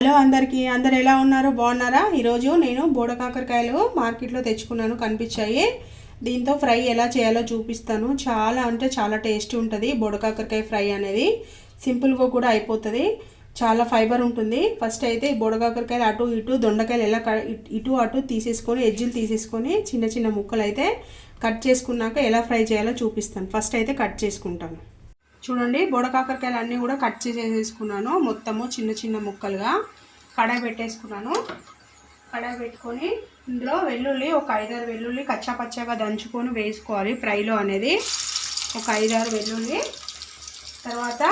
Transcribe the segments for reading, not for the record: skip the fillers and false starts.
Hello అందరు ఎలా ఉన్నారు? బాగున్నారా? ఈరోజు నేను బోడకాకరకాయలు మార్కెట్లో తెచ్చుకున్నాను, కనిపించాయి. దీంతో ఫ్రై ఎలా చేయాలో చూపిస్తాను. చాలా అంటే చాలా టేస్టీ ఉంటుంది బోడకాకరకాయ ఫ్రై అనేది. సింపుల్గా కూడా అయిపోతుంది, చాలా ఫైబర్ ఉంటుంది. ఫస్ట్ అయితే బోడకాకరకాయలు అటు ఇటు దొండకాయలు ఎలా ఇటు అటు తీసేసుకొని ఎడ్జులు తీసేసుకొని చిన్న చిన్న ముక్కలు అయితే కట్ చేసుకున్నాక ఎలా ఫ్రై చేయాలో చూపిస్తాను. ఫస్ట్ అయితే కట్ చేసుకుంటాను. చూడండి, బోడకాకరకాయలు అన్నీ కూడా కట్ చేసేసుకున్నాను. మొత్తము చిన్న చిన్న ముక్కలుగా కడాయి పెట్టేసుకున్నాను. కడాయి పెట్టుకొని ఇందులో వెల్లుల్లి ఒక 5-6 వెల్లుల్లి కచ్చాపచ్చాగా దంచుకొని వేసుకోవాలి ఫ్రైలో అనేది. ఒక 5-6 వెల్లుల్లి, తర్వాత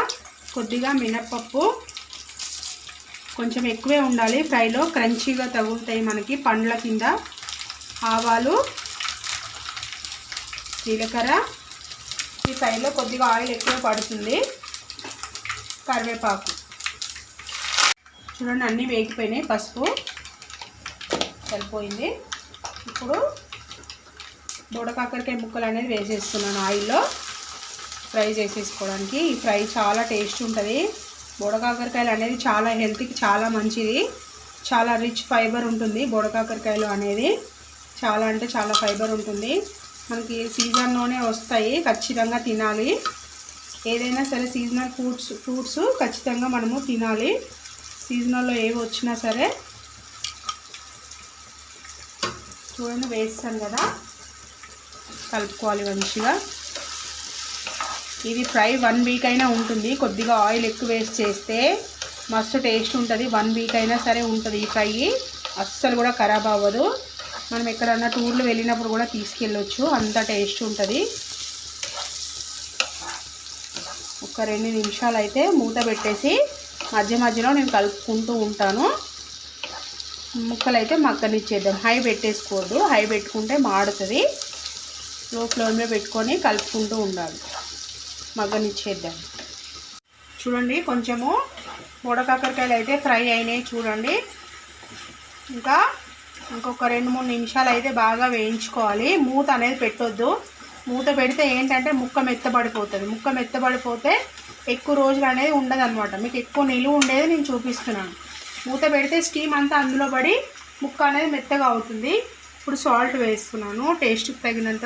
కొద్దిగా మినప్పప్పు, కొంచెం ఎక్కువే ఉండాలి ఫ్రైలో, క్రంచీగా తగులుతాయి మనకి పండ్ల కింద. ఆవాలు, జీలకర్ర, ఈ ఫ్రైలో కొద్దిగా ఆయిల్ ఎక్కువ పడుతుంది. కరివేపాకు చూడండి, అన్నీ వేగిపోయినాయి. పసుపు సరిపోయింది. ఇప్పుడు బోడకాకరకాయ ముక్కలు అనేది వేసేస్తున్నాను ఆయిల్లో ఫ్రై చేసేసుకోవడానికి. ఈ ఫ్రై చాలా టేస్ట్ ఉంటుంది. బోడకాకరకాయలు అనేది చాలా హెల్త్కి చాలా మంచిది. చాలా రిచ్ ఫైబర్ ఉంటుంది బోడకాకరకాయలు అనేది. చాలా అంటే చాలా ఫైబర్ ఉంటుంది. మనకి సీజన్లోనే వస్తాయి, ఖచ్చితంగా తినాలి. ఏదైనా సరే సీజనల్ ఫ్రూట్స్ ఖచ్చితంగా మనము తినాలి. సీజనల్లో ఏవి వచ్చినా సరే. చూడండి, వేస్తాను కదా, కలుపుకోవాలి మంచిగా. ఇది ఫ్రై 1 వీక్ అయినా ఉంటుంది. కొద్దిగా ఆయిల్ ఎక్కువ వేస్ట్ చేస్తే మస్తు టేస్ట్ ఉంటుంది. 1 వీక్ అయినా సరే ఉంటుంది ఈ ఫ్రై. అస్సలు కూడా ఖరాబ్ అవ్వదు. మనం ఎక్కడన్నా టూర్లు వెళ్ళినప్పుడు కూడా తీసుకెళ్ళొచ్చు, అంత టేస్ట్ ఉంటుంది. ఒక 2 నిమిషాలు అయితే మూత పెట్టేసి మధ్య మధ్యలో నేను కలుపుకుంటూ ఉంటాను. ముక్కలు అయితే మగ్గనిచ్చేద్దాం. హై పెట్టేసుకోవద్దు, హై పెట్టుకుంటే మాడుతుంది. లో ఫ్లేమ్లో పెట్టుకొని కలుపుకుంటూ ఉండాలి. మగ్గనిచ్చేద్దాం. చూడండి, కొంచెము బోడకాకరకాయలు అయితే ఫ్రై అయినాయి చూడండి. ఇంకొక 2-3 నిమిషాలు అయితే బాగా వేయించుకోవాలి. మూత అనేది పెట్టొద్దు. మూత పెడితే ఏంటంటే ముక్క మెత్తబడిపోతుంది. ముక్క మెత్తబడిపోతే ఎక్కువ రోజులు అనేది ఉండదు అనమాట. మీకు ఎక్కువ నిలువ ఉండేది నేను చూపిస్తున్నాను. మూత పెడితే స్టీమ్ అంతా అందులో పడి ముక్క అనేది మెత్తగా అవుతుంది. ఇప్పుడు సాల్ట్ వేస్తున్నాను, టేస్ట్కి తగినంత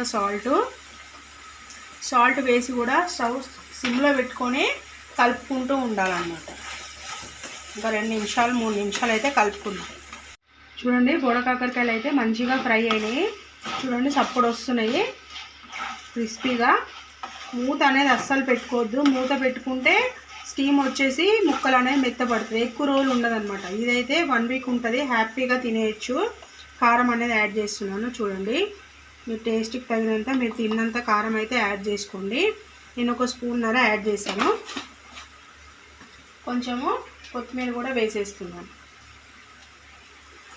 సాల్ట్ వేసి కూడా స్టవ్ సిమ్లో పెట్టుకొని కలుపుకుంటూ ఉండాలన్నమాట. ఇంకా 2 నిమిషాలు 3 నిమిషాలు అయితే కలుపుకుందాం. చూడండి, బోడకాకరకాయలు అయితే మంచిగా ఫ్రై అయినాయి. చూడండి, సప్పుడు వస్తున్నాయి క్రిస్పీగా. మూత అనేది అస్సలు పెట్టుకోవద్దు. మూత పెట్టుకుంటే స్టీమ్ వచ్చేసి ముక్కలు అనేది మెత్తపడుతుంది, ఎక్కువ రోజులు ఉండదన్నమాట. ఇదైతే 1 వీక్ ఉంటుంది, హ్యాపీగా తినేయచ్చు. కారం అనేది యాడ్ చేస్తున్నాను. చూడండి, మీ టేస్ట్కి తగినంత మీరు తిన్నంత కారం అయితే యాడ్ చేసుకోండి. నేను 1 స్పూన్నర యాడ్ చేశాను. కొంచెము కొత్తిమీర కూడా వేసేస్తున్నాను.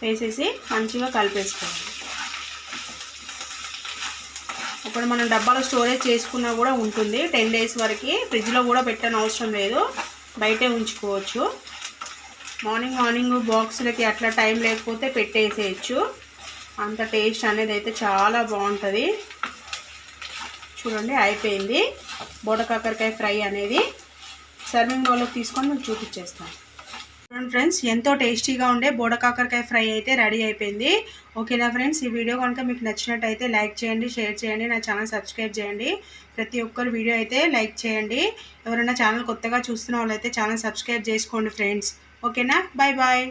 వేసేసి మంచిగా కలిపేసుకోవాలి. ఇప్పుడు మనం డబ్బాలో స్టోరేజ్ చేసుకున్నా కూడా ఉంటుంది 10 డేస్ వరకు. ఫ్రిడ్జ్లో కూడా పెట్టని అవసరం లేదు, బయటే ఉంచుకోవచ్చు. మార్నింగ్ బాక్సులకి అట్లా టైం లేకపోతే పెట్టేసేయచ్చు. అంత టేస్ట్ అనేది అయితే చాలా బాగుంటుంది. చూడండి, అయిపోయింది బోడకాకరకాయ ఫ్రై అనేది. సర్వింగ్ బౌల్లోకి తీసుకొని మీకు చూపించేస్తాను. చూడండి ఫ్రెండ్స్, ఎంతో టేస్టీగా ఉండే బోడకాకరకాయ ఫ్రై అయితే రెడీ అయిపోయింది. ఓకేనా ఫ్రెండ్స్, ఈ వీడియో కనుక మీకు నచ్చినట్టయితే లైక్ చేయండి, షేర్ చేయండి, నా ఛానల్ సబ్స్క్రైబ్ చేయండి. ప్రతి ఒక్కరు వీడియో అయితే లైక్ చేయండి. ఎవరైనా ఛానల్ కొత్తగా చూస్తున్న వాళ్ళైతే ఛానల్ సబ్స్క్రైబ్ చేసుకోండి ఫ్రెండ్స్. ఓకేనా, బాయ్ బాయ్.